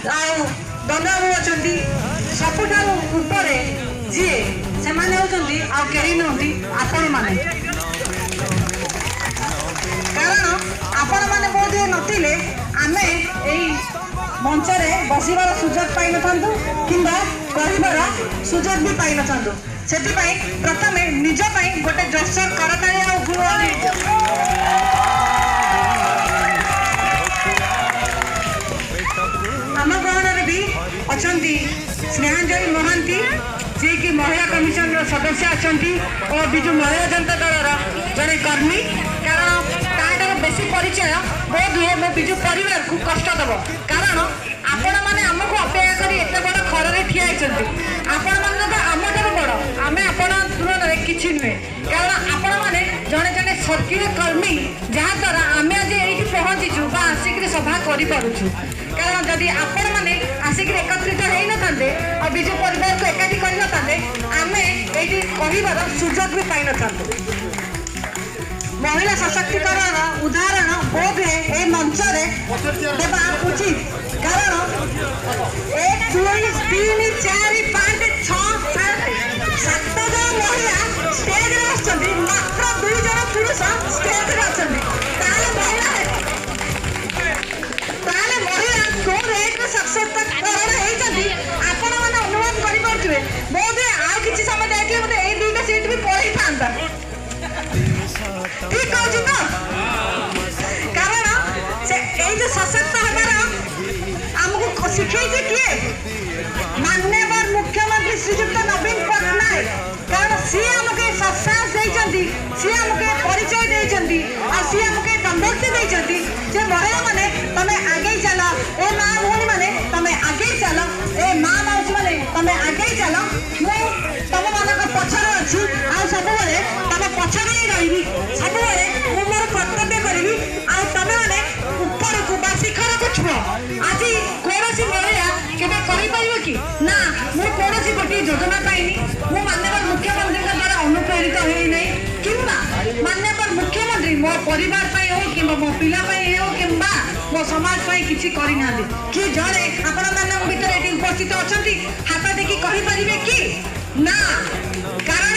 दंडबाबू अच्छा सबुठार ऊपर जी से कहीं नुहति आपण मैंने कारण आपण मैंने बोध नथिले आमे एई मंचरे बसिबार सुजोग पाई नथांतु किंबा कहिबार सुजोग भी पाई नथांतु सेति प्रथमे निज पई गोटे जोरसोर करताली आ गुरुवाली आम गहन भी अच्छा स्नेहांजलि महांती जी की महिला कमिशन सदस्य अच्छा और विजु महिला जनता दल जड़े कर्मी कारण तार बेसी परिचय बोध हुए मो विजु परिवार को कष्ट दब कारण आपण मैंने आमको अपेक्षा कर एत बड़ खर ठिया आपण मैंने तो आम ठार बड़ आम आपण तुलन में किसी नुहे कारण आपण मैंने जड़े जड़े सरकारी कर्मी जहाद्वारा आम आज ये पहुँचीचु आसिक सभा करूँ कारण जदि आपण मैंने आसिक एकत्रित हो न था विजु परिवार को एकाठी कर आम ये कहबार सुजोग भी पाई न था महिला सशक्तिकरण उदाहरण बोध ए मंच देवा उचित कारण 1 2 3 4 5 6 7 जन महिला स्टेज रे मात्र 2 जन पुरुष स्टेज रे महिला को रेट में सशक्तिकरण होती आपण मैंने अनुमान करें बोध आ कि समय देखिए मतलब ये 2टा सीट भी पड़े था ठीक कहूँ तो कारण से जो सशक्त हमारा आमको शिखे किए माननीय मुख्यमंत्री श्रीजुक्त नवीन पट्टनायक कारण सी आमके सत्साहस देते सी आमके परिचय देते सी आमके दंडोक्ति देते जे महिला मैंने तमें आगे चल ए माँ भौणी मैंने तमें आगे चल ए माँ मौसी मैंने तमें आगे चल मु तुम मान पछरे अच्छी आ सब तुम पछरे ही रही सब मोर कर्तव्य करी तुम मैंने ऊपर को शिखर को छुआ आज कौन महिला केपर कि ना मुझे कौन गोटे योजना पाइनी मु माननीय मुख्यमंत्री द्वारा अनुप्रेरित होना कि माननीय मुख्यमंत्री मो परिवार हो कि मो पिला हो कि मो समाज किसी करना किए जड़े आपण मान भर ये उपस्थित अच्छा हाथ टेकी कहींपर कि ना कारण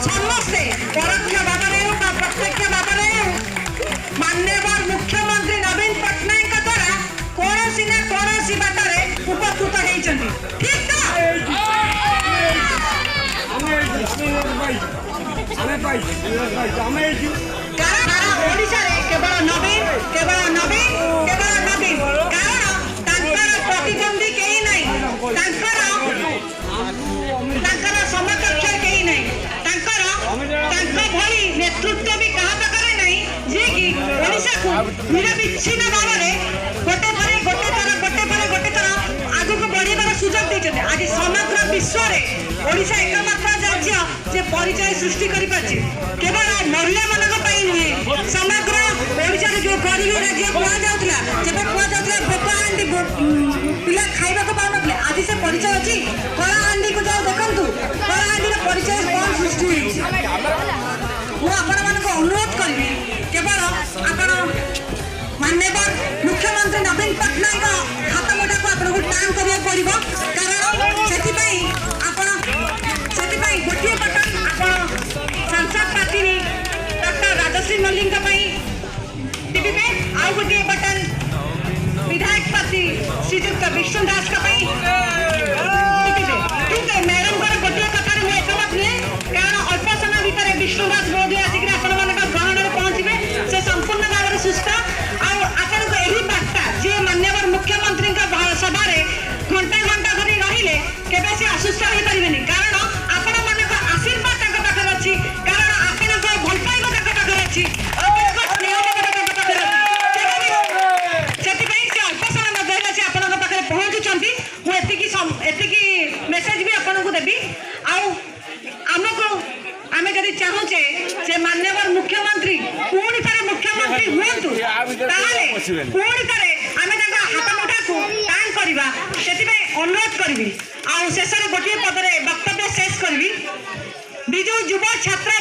समस्ते परोक्ष भाव में प्रत्यक्ष भाव में माननीय मुख्यमंत्री नवीन पट्टनायक द्वारा कौन ना कौन बाटरे उपकृत होती ठीक केवल नवीन कारण प्रतिद्वंदी कहीं नहीं समकक्ष कहीं नहीं भली नेतृत्व भी क्या पाखे नहीं जी कि ओडिशा को निरविच्छिन्न भाव में गोटे थर आगु को बढ़ार सुजोग देते आज समग्र विश्व में ओडिशा एकमात्र राज्य जे परिचय सृष्टि कर केवल महिला मान नुहे समग्र ओडिशा जो गरीब राज्य कहला जब कहला बोपाहांडी पिला खाइबा पाऊन आज से परिचय अच्छी कलाहांडी को जाओ देखु कलाहांडी परिचय कौन सृष्टि मुझे अनुरोध करी केवल आपण माननीय मुख्यमंत्री नवीन पट्टनायक हाथ मुठा को आपको टाइम करिया पड़ो कारण से गोटे बटन आप सांसद party doctor Rajshree Mallik TV आउ गोटे बटन विधायक पार्टी श्रीजुक्त विष्णु दास ठीक है मैडम गोटे कथा मुझे एकमत नुहे कारण अल्प समय भितर विष्णु दास बोध आसिक ग्रहण में पहुंचे से संपूर्ण भाव में सुस्थ आपको यही बार्ता जी माननीय मुख्यमंत्री सभा घंटा घंटा धरी रहिले केबे से असुस्थ हो पारे कारण आपण मान आशीर्वाद पाखे अच्छी कारण आपण भल पाइबा पाखे अच्छी अल्प समय मध्य से आपण पाखे पहुंचुंट मुझे मेसेज भी आपको देवी आमको आम जब चाहूचे से माननीय मुख्यमंत्री पुणी थे मुख्यमंत्री हूँ पुणी थे आम हाथ मुठा को टाइम करवा से अनुरोध करी शेष गोटे पदरे वक्तव्य शेष करी विजु युव छात्र